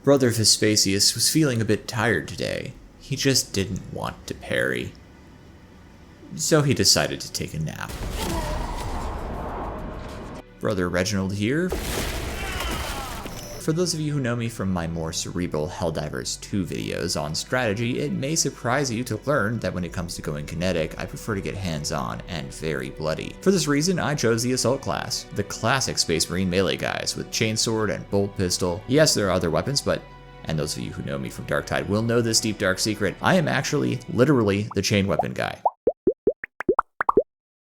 Brother Vespasius was feeling a bit tired today. He just didn't want to parry. So he decided to take a nap. Brother Reginald here. For those of you who know me from my more cerebral Helldivers 2 videos on strategy, it may surprise you to learn that when it comes to going kinetic, I prefer to get hands-on and very bloody. For this reason, I chose the Assault class, the classic Space Marine melee guys with chainsword and bolt pistol. Yes, there are other weapons, but, and those of you who know me from Darktide will know this deep dark secret, I am actually, literally, the chain weapon guy.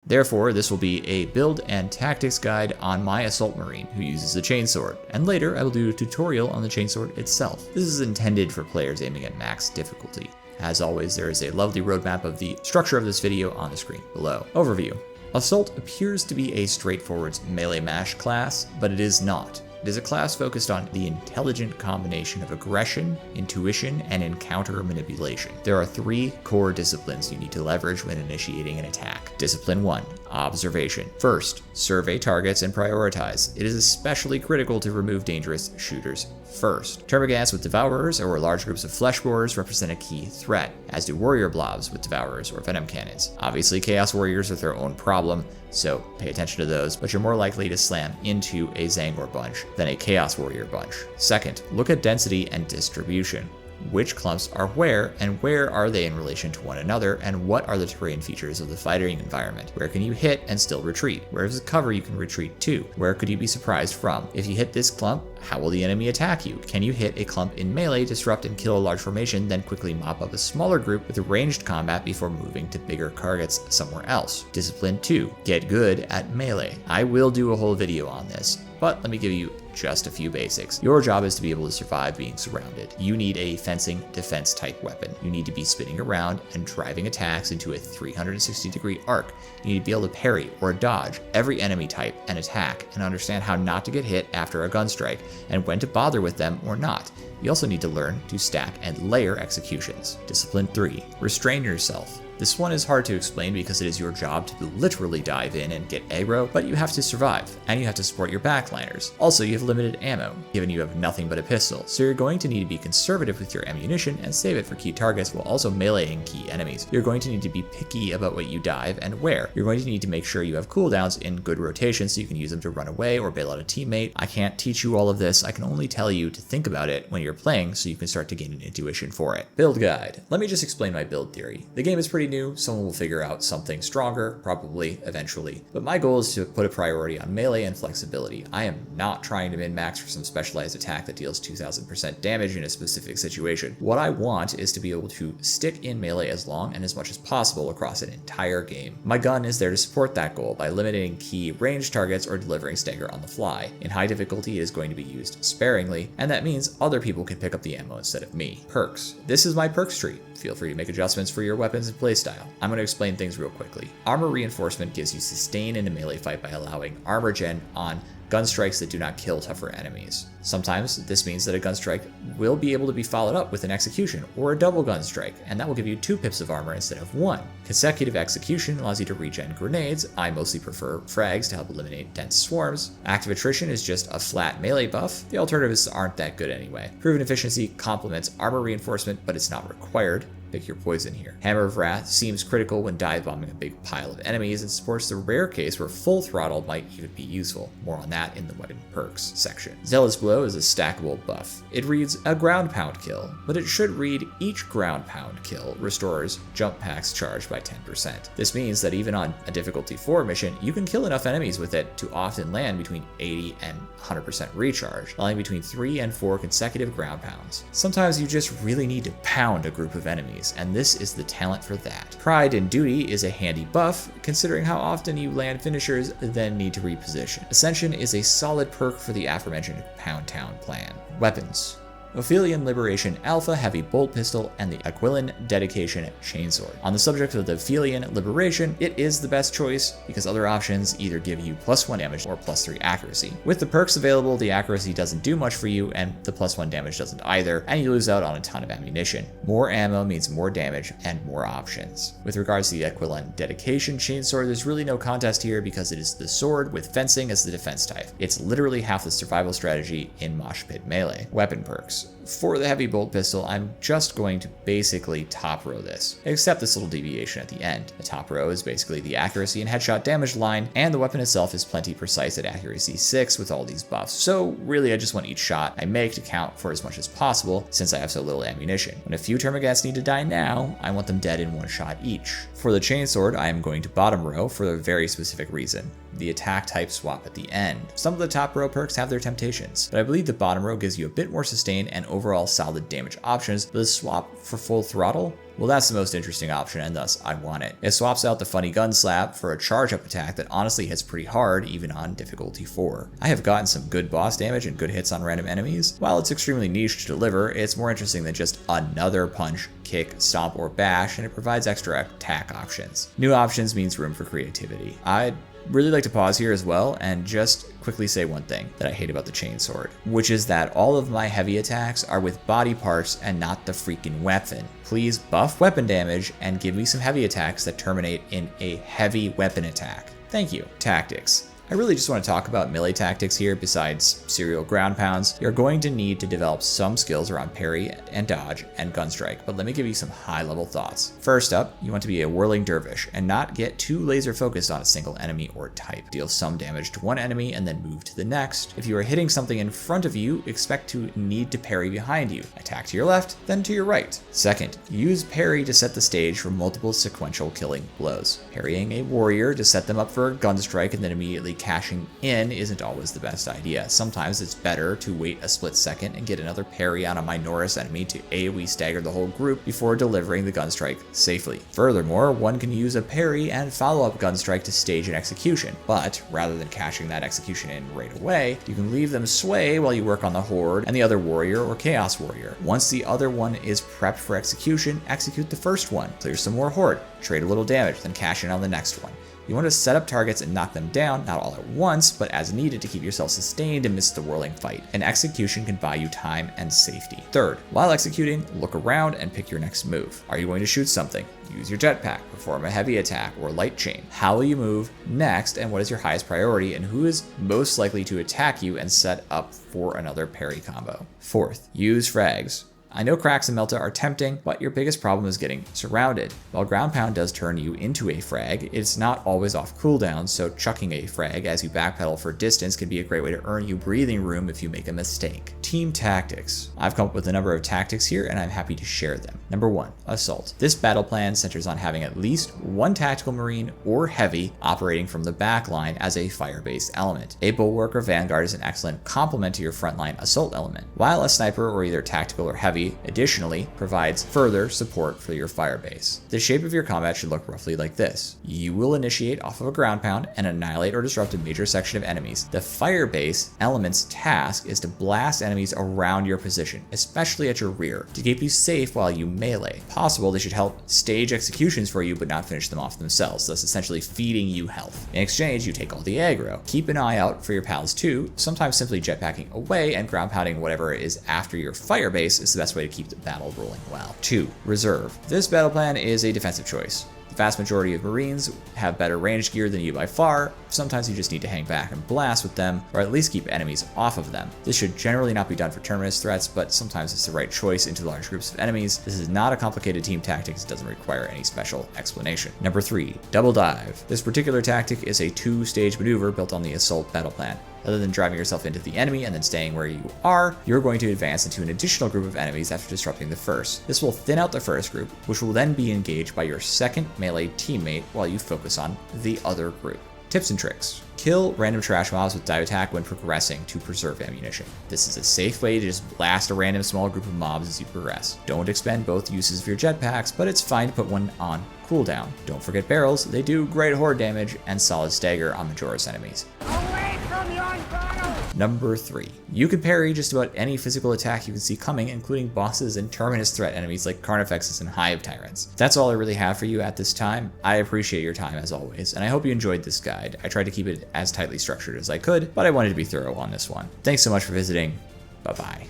Therefore, this will be a build and tactics guide on my Assault Marine who uses the chainsword, and later I will do a tutorial on the chainsword itself. This is intended for players aiming at max difficulty. As always, there is a lovely roadmap of the structure of this video on the screen below. Overview. Assault appears to be a straightforward melee mash class, but it is not. It is a class focused on the intelligent combination of aggression, intuition, and encounter manipulation. There are 3 core disciplines you need to leverage when initiating an attack. Discipline 1, observation. First, survey targets and prioritize. It is especially critical to remove dangerous shooters first. Termagants with Devourers or large groups of flesh borers represent a key threat, as do warrior blobs with Devourers or venom cannons. Obviously, chaos warriors are their own problem, so pay attention to those, but you're more likely to slam into a Zangor bunch than a chaos warrior bunch. Second, look at density and distribution. Which clumps are where, and where are they in relation to one another, and what are the terrain features of the fighting environment? Where can you hit and still retreat? Where is the cover you can retreat to? Where could you be surprised from? If you hit this clump, how will the enemy attack you? Can you hit a clump in melee, disrupt and kill a large formation, then quickly mop up a smaller group with ranged combat before moving to bigger targets somewhere else? Discipline 2, get good at melee. I will do a whole video on this, but let me give you just a few basics. Your job is to be able to survive being surrounded. You need a fencing defense type weapon. You need to be spinning around and driving attacks into a 360-degree arc. You need to be able to parry or dodge every enemy type and attack and understand how not to get hit after a gun strike and when to bother with them or not. You also need to learn to stack and layer executions. Discipline 3, restrain yourself. This one is hard to explain because it is your job to literally dive in and get aggro, but you have to survive, and you have to support your backliners. Also, you have limited ammo, given you have nothing but a pistol, so you're going to need to be conservative with your ammunition and save it for key targets while also meleeing key enemies. You're going to need to be picky about what you dive and where. You're going to need to make sure you have cooldowns in good rotation so you can use them to run away or bail out a teammate. I can't teach you all of this, I can only tell you to think about it when you're playing so you can start to gain an intuition for it. Build guide. Let me just explain my build theory. The game is pretty new, someone will figure out something stronger, probably, eventually. But my goal is to put a priority on melee and flexibility. I am not trying to min-max for some specialized attack that deals 2000% damage in a specific situation. What I want is to be able to stick in melee as long and as much as possible across an entire game. My gun is there to support that goal by limiting key ranged targets or delivering stagger on the fly. In high difficulty, it is going to be used sparingly, and that means other people can pick up the ammo instead of me. Perks. This is my perks tree. Feel free to make adjustments for your weapons and playstyle. I'm going to explain things real quickly. Armor reinforcement gives you sustain in a melee fight by allowing armor gen on gun strikes that do not kill tougher enemies. Sometimes this means that a gun strike will be able to be followed up with an execution or a double gun strike, and that will give you 2 pips of armor instead of 1. Consecutive execution allows you to regen grenades. I mostly prefer frags to help eliminate dense swarms. Active attrition is just a flat melee buff. The alternatives aren't that good anyway. Proven efficiency complements armor reinforcement, but it's not required. Pick your poison here. Hammer of Wrath seems critical when dive bombing a big pile of enemies and supports the rare case where full throttle might even be useful. More on that in the weapon perks section. Zealous Blow is a stackable buff. It reads a ground pound kill, but it should read each ground pound kill restores jump packs charged by 10%. This means that even on a difficulty 4 mission, you can kill enough enemies with it to often land between 80 and 100% recharge, allowing between 3 and 4 consecutive ground pounds. Sometimes you just really need to pound a group of enemies, and this is the talent for that. Pride and Duty is a handy buff, considering how often you land finishers, then need to reposition. Ascension is a solid perk for the aforementioned Pound Town plan. Weapons. Ophelian Liberation Alpha Heavy Bolt Pistol, and the Aquilin Dedication Chainsword. On the subject of the Ophelian Liberation, it is the best choice because other options either give you +1 damage or +3 accuracy. With the perks available, the accuracy doesn't do much for you, and the +1 damage doesn't either, and you lose out on a ton of ammunition. More ammo means more damage and more options. With regards to the Aquilin Dedication Chainsword, there's really no contest here because it is the sword with fencing as the defense type. It's literally half the survival strategy in Mosh Pit Melee. Weapon perks. tactics. For the heavy bolt pistol, I'm just going to basically top row this, except this little deviation at the end. The top row is basically the accuracy and headshot damage line, and the weapon itself is plenty precise at accuracy 6 with all these buffs. So really I just want each shot I make to count for as much as possible since I have so little ammunition. When a few termagants need to die now, I want them dead in one shot each. For the chainsword, I am going to bottom row for a very specific reason. The attack type swap at the end. Some of the top row perks have their temptations, but I believe the bottom row gives you a bit more sustain and overall solid damage options. The swap for full throttle, well, that's the most interesting option, and thus I want it. It swaps out the funny gun slap for a charge up attack that honestly hits pretty hard even on difficulty 4. I have gotten some good boss damage and good hits on random enemies. While it's extremely niche to deliver, it's more interesting than just another punch, kick, stomp, or bash, and it provides extra attack options. New options means room for creativity. I'd really like to pause here as well and just quickly say one thing that I hate about the chainsword, which is that all of my heavy attacks are with body parts and not the freaking weapon. Please buff weapon damage and give me some heavy attacks that terminate in a heavy weapon attack. Thank you. Tactics. I really just want to talk about melee tactics here besides serial ground pounds. You're going to need to develop some skills around parry and dodge and gun strike, but let me give you some high level thoughts. First up, you want to be a whirling dervish and not get too laser focused on a single enemy or type. Deal some damage to one enemy and then move to the next. If you are hitting something in front of you, expect to need to parry behind you. Attack to your left, then to your right. Second, use parry to set the stage for multiple sequential killing blows. Parrying a warrior to set them up for a gun strike and then immediately cashing in isn't always the best idea. Sometimes it's better to wait a split second and get another parry on a Minoris enemy to AoE stagger the whole group before delivering the gun strike safely. Furthermore, one can use a parry and follow-up gun strike to stage an execution, but rather than cashing that execution in right away, you can leave them sway while you work on the horde and the other warrior or chaos warrior. Once the other one is prepped for execution, execute the first one, clear some more horde, trade a little damage, then cash in on the next one. You want to set up targets and knock them down, not all at once, but as needed to keep yourself sustained amidst the whirling fight. An execution can buy you time and safety. Third, while executing, look around and pick your next move. Are you going to shoot something? Use your jetpack, perform a heavy attack, or light chain. How will you move next, and what is your highest priority, and who is most likely to attack you and set up for another parry combo? Fourth, use frags. I know cracks and melta are tempting, but your biggest problem is getting surrounded. While ground pound does turn you into a frag, it's not always off cooldown, so chucking a frag as you backpedal for distance can be a great way to earn you breathing room if you make a mistake. Team tactics. I've come up with a number of tactics here and I'm happy to share them. Number 1, assault. This battle plan centers on having at least one tactical marine or heavy operating from the back line as a fire-based element. A bulwark or vanguard is an excellent complement to your frontline assault element, while a sniper or either tactical or heavy additionally provides further support for your fire base. The shape of your combat should look roughly like this. You will initiate off of a ground pound and annihilate or disrupt a major section of enemies. The fire base element's task is to blast enemies around your position, especially at your rear, to keep you safe while you melee. Possible, they should help stage executions for you but not finish them off themselves, thus essentially feeding you health. In exchange, you take all the aggro. Keep an eye out for your pals too. Sometimes simply jetpacking away and ground pounding whatever is after your fire base is the best way to keep the battle rolling well. 2. Reserve. This battle plan is a defensive choice. The vast majority of Marines have better range gear than you by far. Sometimes you just need to hang back and blast with them, or at least keep enemies off of them. This should generally not be done for terminus threats, but sometimes it's the right choice into large groups of enemies. This is not a complicated team tactic, it doesn't require any special explanation. Number 3, double dive. This particular tactic is a 2-stage maneuver built on the assault battle plan. Other than driving yourself into the enemy and then staying where you are, you're going to advance into an additional group of enemies after disrupting the first. This will thin out the first group, which will then be engaged by your second melee teammate while you focus on the other group. Tips and tricks. Kill random trash mobs with dive attack when progressing to preserve ammunition. This is a safe way to just blast a random small group of mobs as you progress. Don't expend both uses of your jetpacks, but it's fine to put one on cooldown. Don't forget barrels, they do great horde damage and solid stagger on Majoris enemies. Away from your barrel! Number 3. You can parry just about any physical attack you can see coming, including bosses and terminus threat enemies like Carnifexes and Hive Tyrants. That's all I really have for you at this time. I appreciate your time as always, and I hope you enjoyed this guide. I tried to keep it as tightly structured as I could, but I wanted to be thorough on this one. Thanks so much for visiting. Bye-bye.